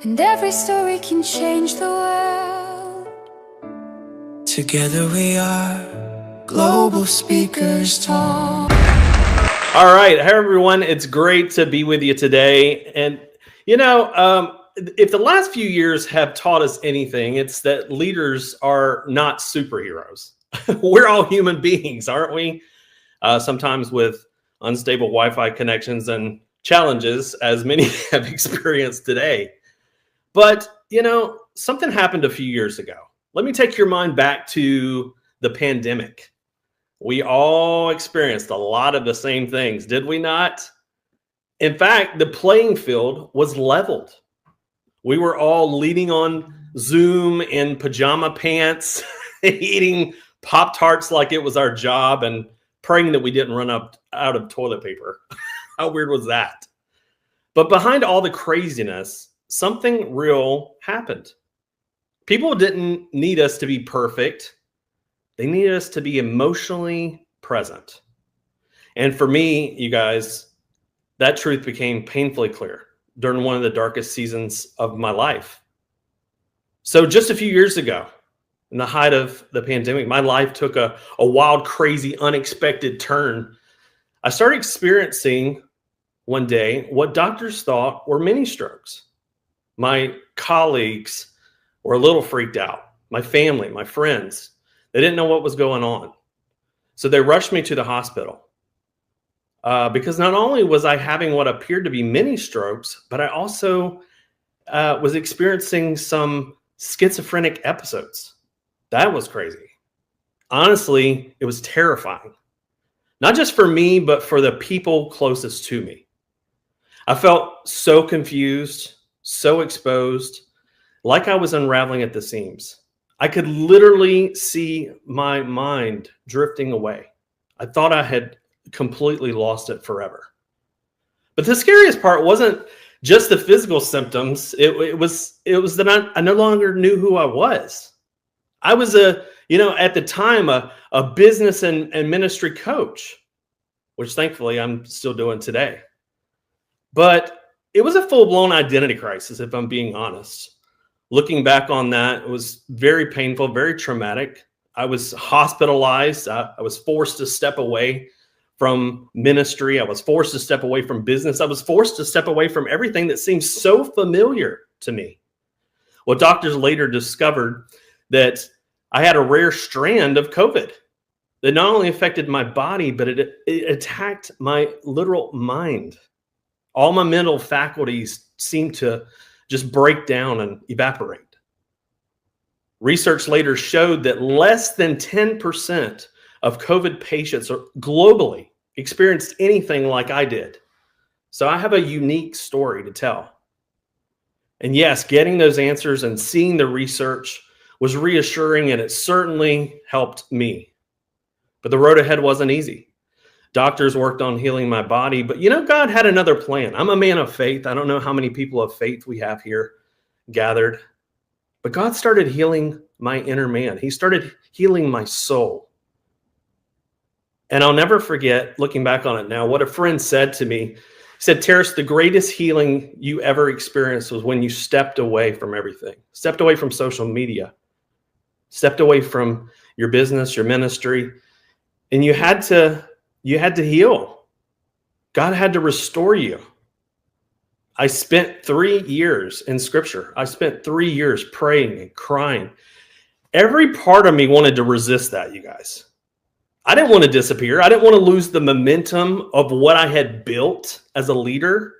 and every story can change the world. Together we are Global Speakers Talk. All right. Hey, everyone. It's great to be with you today. And, if the last few years have taught us anything, it's that leaders are not superheroes. We're all human beings, aren't we? Sometimes with unstable Wi-Fi connections and challenges, as many have experienced today. But, something happened a few years ago. Let me take your mind back to the pandemic. We all experienced a lot of the same things, did we not? In fact, the playing field was leveled. We were all leaning on Zoom in pajama pants, eating Pop-Tarts like it was our job, and praying that we didn't run out of toilet paper. How weird was that? But behind all the craziness, something real happened. People didn't need us to be perfect. They needed us to be emotionally present. And for me, you guys, that truth became painfully clear during one of the darkest seasons of my life. So just a few years ago, in the height of the pandemic, my life took a wild, crazy, unexpected turn. I started experiencing one day what doctors thought were mini strokes. My colleagues were a little freaked out. My family, my friends, they didn't know what was going on. So they rushed me to the hospital. Because not only was I having what appeared to be mini strokes, but I also was experiencing some schizophrenic episodes. That was crazy. Honestly, it was terrifying. Not just for me, but for the people closest to me. I felt so confused, so exposed, like I was unraveling at the seams. I could literally see my mind drifting away. I thought I had completely lost it forever. But the scariest part wasn't just the physical symptoms. It was that I no longer knew who I was. I was at the time, a business and ministry coach, which thankfully I'm still doing today. But it was a full-blown identity crisis, if I'm being honest. Looking back on that, it was very painful, very traumatic. I was hospitalized. I was forced to step away from ministry. I was forced to step away from business. I was forced to step away from everything that seemed so familiar to me. Well, doctors later discovered that I had a rare strand of COVID that not only affected my body, but it attacked my literal mind. All my mental faculties seemed to just break down and evaporate. Research later showed that less than 10% of COVID patients globally experienced anything like I did. So I have a unique story to tell. And yes, getting those answers and seeing the research was reassuring, and it certainly helped me. But the road ahead wasn't easy. Doctors worked on healing my body, but God had another plan. I'm a man of faith. I don't know how many people of faith we have here gathered, but God started healing my inner man. He started healing my soul. And I'll never forget, looking back on it now, what a friend said to me. He said, Terrace, the greatest healing you ever experienced was when you stepped away from everything, stepped away from social media, stepped away from your business, your ministry, and you had to heal. God had to restore you. I spent 3 years in scripture. I spent 3 years praying and crying. Every part of me wanted to resist that, you guys. I didn't want to disappear. I didn't want to lose the momentum of what I had built as a leader.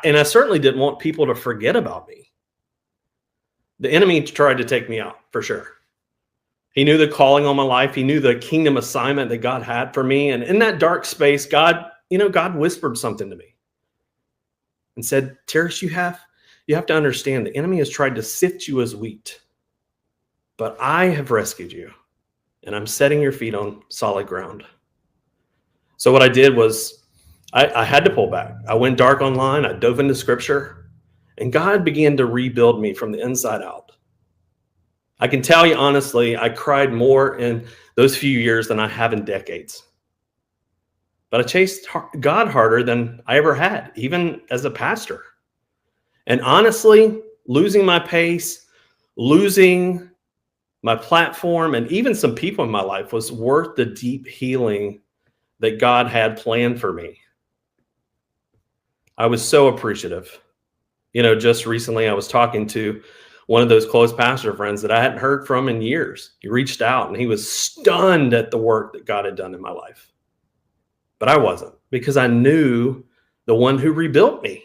And I certainly didn't want people to forget about me. The enemy tried to take me out, for sure. He knew the calling on my life. He knew the kingdom assignment that God had for me. And in that dark space, God whispered something to me and said, Terrace, you have to understand the enemy has tried to sift you as wheat, but I have rescued you. And I'm setting your feet on solid ground. So what I did was I had to pull back. I went dark online. I dove into scripture, and God began to rebuild me from the inside out. I can tell you honestly, I cried more in those few years than I have in decades. But I chased God harder than I ever had, even as a pastor. And honestly, losing my pace, losing my platform, and even some people in my life was worth the deep healing that God had planned for me. I was so appreciative. Just recently I was talking to one of those close pastor friends that I hadn't heard from in years. He reached out and he was stunned at the work that God had done in my life. But I wasn't, because I knew the one who rebuilt me.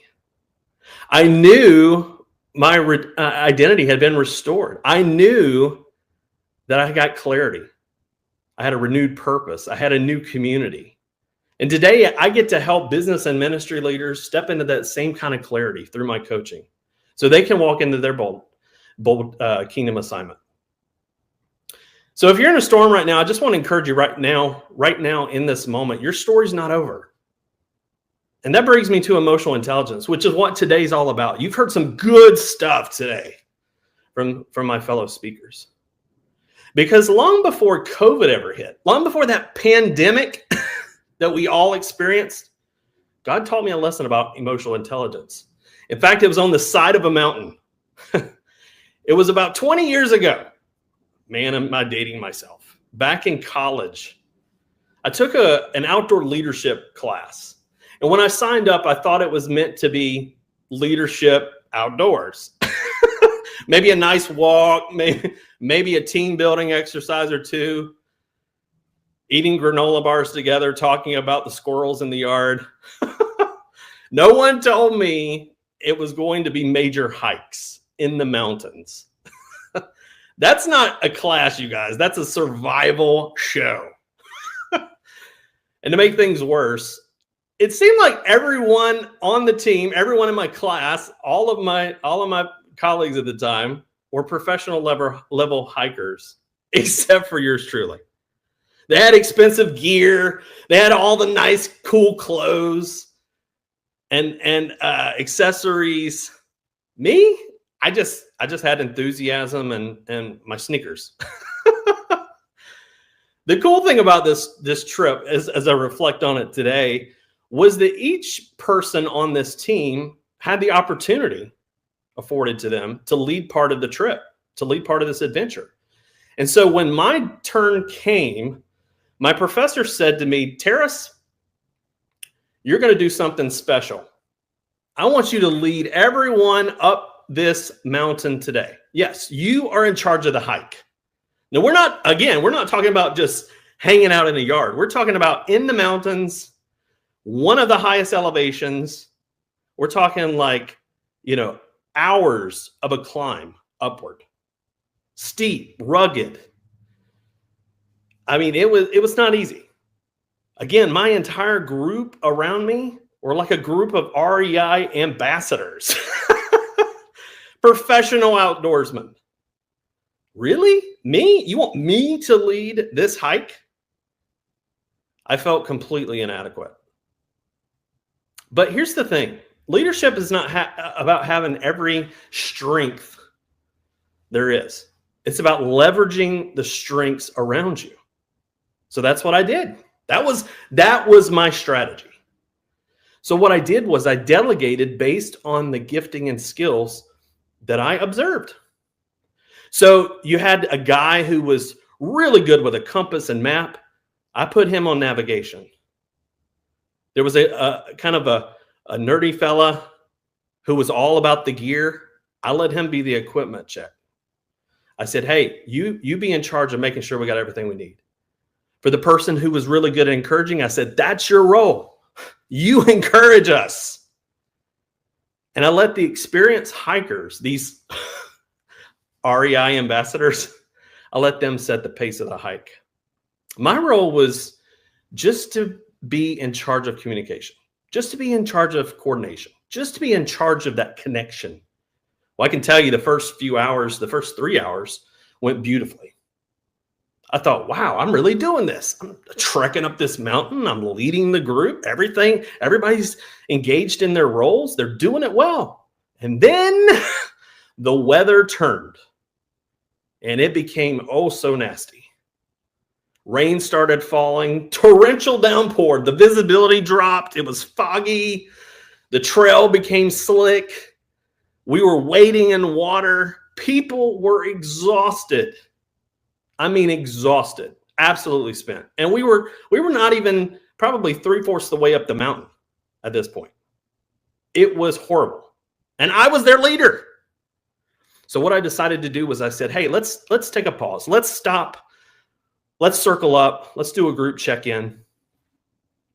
I knew my identity had been restored. I knew that I got clarity. I had a renewed purpose. I had a new community. And today I get to help business and ministry leaders step into that same kind of clarity through my coaching, so they can walk into their bold kingdom assignment. So if you're in a storm right now, I just want to encourage you right now in this moment, your story's not over. And that brings me to emotional intelligence, which is what today's all about. You've heard some good stuff today from my fellow speakers. Because long before COVID ever hit, long before that pandemic that we all experienced, God taught me a lesson about emotional intelligence. In fact, it was on the side of a mountain. It was about 20 years ago. Man, am I dating myself. Back in college, I took an outdoor leadership class. And when I signed up, I thought it was meant to be leadership outdoors. Maybe a nice walk, maybe a team building exercise or two, eating granola bars together, talking about the squirrels in the yard. No one told me it was going to be major hikes in the mountains. That's not a class, you guys. That's a survival show. And to make things worse, it seemed like everyone on the team, everyone in my class, all of my colleagues at the time were professional level hikers, except for yours truly. They had expensive gear. They had all the nice, cool clothes and accessories. Me, I just had enthusiasm and my sneakers. The cool thing about this trip, as I reflect on it today, was that each person on this team had the opportunity afforded to them to lead part of the trip, to lead part of this adventure. And so when my turn came, my professor said to me, Terrace, you're going to do something special. I want you to lead everyone up this mountain today. Yes, you are in charge of the hike. Now, we're not talking about just hanging out in the yard. We're talking about in the mountains, one of the highest elevations. We're talking like, hours of a climb upward. Steep, rugged. I mean, it was not easy. Again, my entire group around me were like a group of REI ambassadors. Professional outdoorsmen. Really? Me? You want me to lead this hike? I felt completely inadequate. But here's the thing. Leadership is not about having every strength there is. It's about leveraging the strengths around you. So that's what I did. That was my strategy. So what I did was I delegated based on the gifting and skills that I observed. So you had a guy who was really good with a compass and map. I put him on navigation. There was a kind of a nerdy fella who was all about the gear. I let him be the equipment check. I said, hey, you be in charge of making sure we got everything we need. For the person who was really good at encouraging, I said, that's your role. You encourage us. And I let the experienced hikers, these REI ambassadors, I let them set the pace of the hike. My role was just to be in charge of communication, just to be in charge of coordination, just to be in charge of that connection. Well, I can tell you the first 3 hours went beautifully. I thought, wow, I'm really doing this. I'm trekking up this mountain. I'm leading the group, everybody's engaged in their roles. They're doing it well. And then the weather turned and it became oh so nasty. Rain started falling, torrential downpour. The visibility dropped. It was foggy. The trail became slick. We were wading in water. People were exhausted. I mean, exhausted, absolutely spent. And we were not even probably 3/4 the way up the mountain at this point. It was horrible. And I was their leader. So what I decided to do was I said, hey, let's take a pause. Let's stop. Let's circle up. Let's do a group check-in.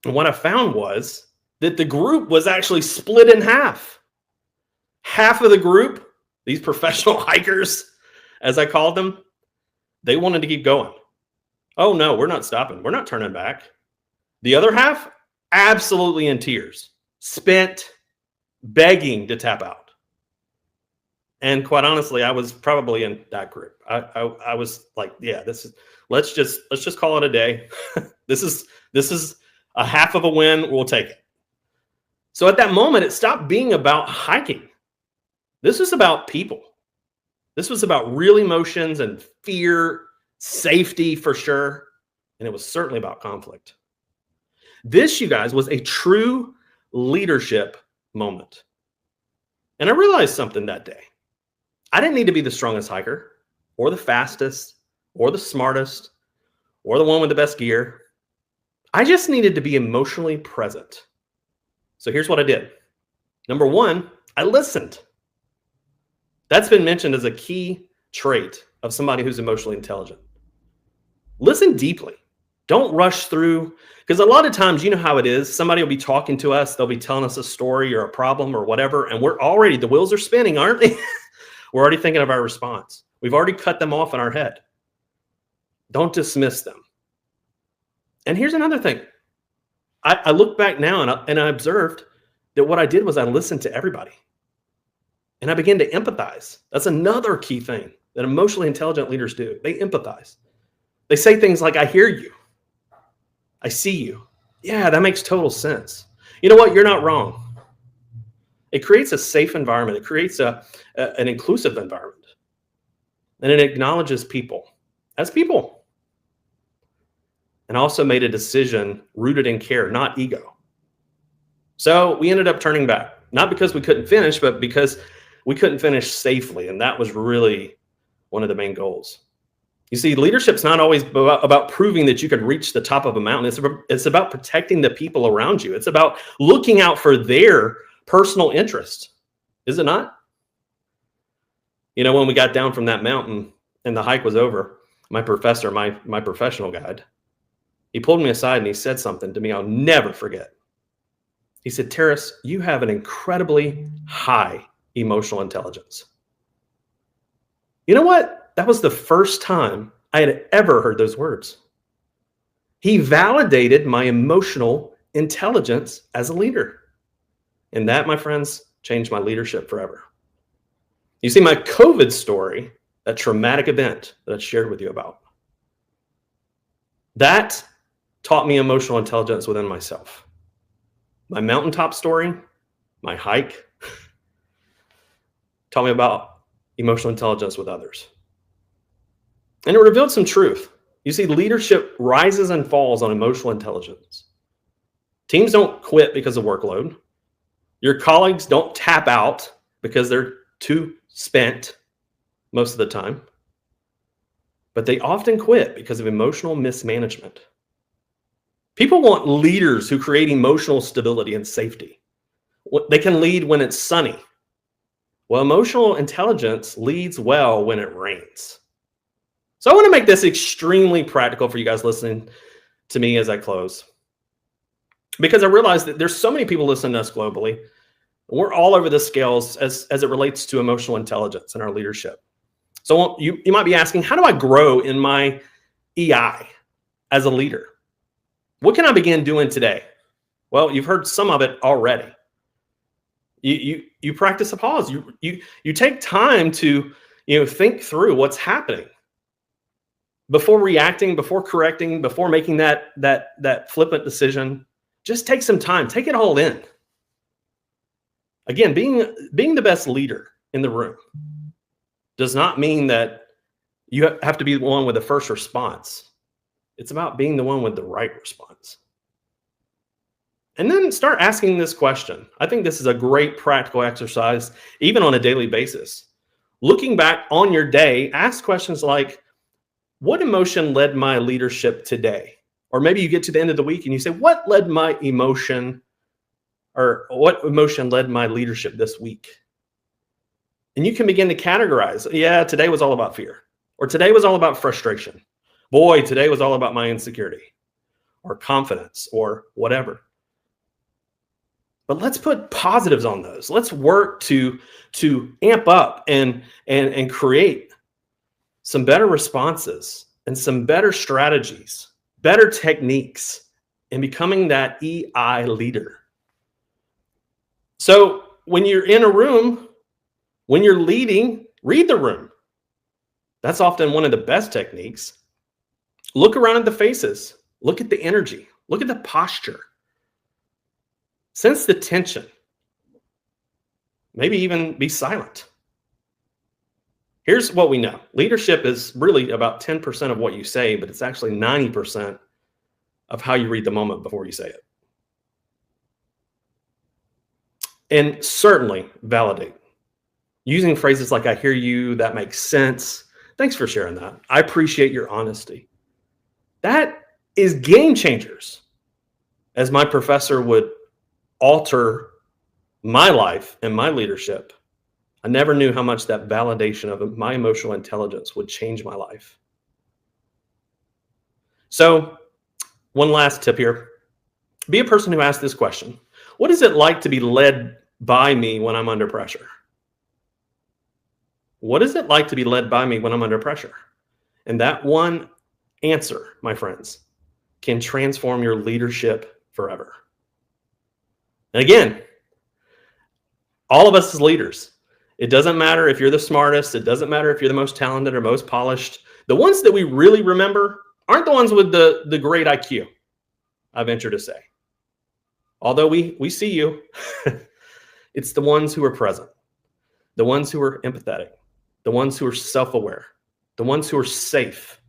And what I found was that the group was actually split in half. Half of the group, these professional hikers, as I called them, they wanted to keep going. Oh no, we're not stopping. We're not turning back. The other half, absolutely in tears, spent, begging to tap out. And quite honestly, I was probably in that group. I was like, yeah, let's just call it a day. This is a half of a win. We'll take it. So at that moment, it stopped being about hiking. This was about people. This was about real emotions and fear, safety for sure. And it was certainly about conflict. This, you guys, was a true leadership moment. And I realized something that day. I didn't need to be the strongest hiker or the fastest or the smartest or the one with the best gear. I just needed to be emotionally present. So here's what I did. Number one, I listened. That's been mentioned as a key trait of somebody who's emotionally intelligent. Listen deeply. Don't rush through, because a lot of times, you know how it is. Somebody will be talking to us. They'll be telling us a story or a problem or whatever. And the wheels are spinning, aren't they? We're already thinking of our response. We've already cut them off in our head. Don't dismiss them. And here's another thing. I look back now and I observed that what I did was I listened to everybody. And I began to empathize. That's another key thing that emotionally intelligent leaders do. They empathize. They say things like, I hear you. I see you. Yeah, that makes total sense. You know what? You're not wrong. It creates a safe environment. It creates an inclusive environment. And it acknowledges people as people. And also made a decision rooted in care, not ego. So we ended up turning back, not because we couldn't finish, but because we couldn't finish safely. And that was really one of the main goals. You see, leadership's not always about proving that you can reach the top of a mountain. It's about protecting the people around you. It's about looking out for their personal interest. Is it not? You know, when we got down from that mountain and the hike was over, my professor, my professional guide, he pulled me aside and he said something to me I'll never forget. He said, Terrace, you have an incredibly high emotional intelligence. You know what? That was the first time I had ever heard those words. He validated my emotional intelligence as a leader. And that, my friends, changed my leadership forever. You see, my COVID story, that traumatic event that I shared with you about, that taught me emotional intelligence within myself. My mountaintop story, my hike, taught me about emotional intelligence with others. And it revealed some truth. You see, leadership rises and falls on emotional intelligence. Teams don't quit because of workload. Your colleagues don't tap out because they're too spent most of the time. But they often quit because of emotional mismanagement. People want leaders who create emotional stability and safety. They can lead when it's sunny. Well, emotional intelligence leads well when it rains. So I want to make this extremely practical for you guys listening to me as I close. Because I realize that there's so many people listening to us globally. We're all over the scales as it relates to emotional intelligence and our leadership. So you might be asking, how do I grow in my EI as a leader? What can I begin doing today? Well, you've heard some of it already. You practice a pause. You take time to think through what's happening before reacting, before correcting, before making that flippant decision. Just take some time. Take it all in. Again, being the best leader in the room does not mean that you have to be the one with the first response. It's about being the one with the right response. And then start asking this question. I think this is a great practical exercise, even on a daily basis. Looking back on your day, ask questions like, what emotion led my leadership today? Or maybe you get to the end of the week and you say, what led my emotion, or what emotion led my leadership this week? And you can begin to categorize. Yeah, today was all about fear. Or today was all about frustration. Boy, today was all about my insecurity or confidence or whatever. But let's put positives on those. Let's work to amp up and create some better responses and some better strategies, better techniques in becoming that EI leader. So when you're in a room, when you're leading, read the room. That's often one of the best techniques. Look around at the faces. Look at the energy. Look at the posture. Sense the tension. Maybe even be silent. Here's what we know. Leadership is really about 10% of what you say, but it's actually 90% of how you read the moment before you say it. And certainly validate. Using phrases like, I hear you, that makes sense. Thanks for sharing that. I appreciate your honesty. That is game changers. As my professor would alter my life and my leadership, I never knew how much that validation of my emotional intelligence would change my life. So, one last tip here. Be a person who asks this question. What is it like to be led by me when I'm under pressure? What is it like to be led by me when I'm under pressure? And that one answer, my friends, can transform your leadership forever. And again, all of us as leaders, it doesn't matter if you're the smartest, it doesn't matter if you're the most talented or most polished. The ones that we really remember aren't the ones with the great IQ, I venture to say. Although we see you, it's the ones who are present, the ones who are empathetic, the ones who are self-aware, the ones who are safe,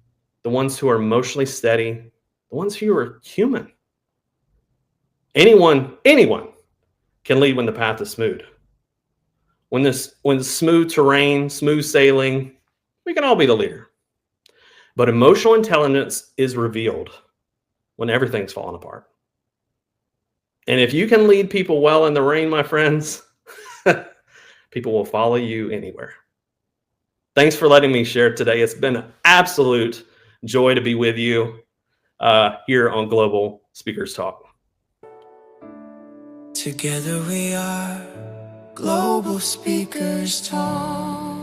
the ones who are emotionally steady, the ones who are human. Anyone can lead when the path is smooth. When smooth terrain, smooth sailing, we can all be the leader. But emotional intelligence is revealed when everything's falling apart. And if you can lead people well in the rain, my friends, people will follow you anywhere. Thanks for letting me share today. It's been an absolute joy to be with you here on Global Speakers Talk. Together we are Global Speakers Talk.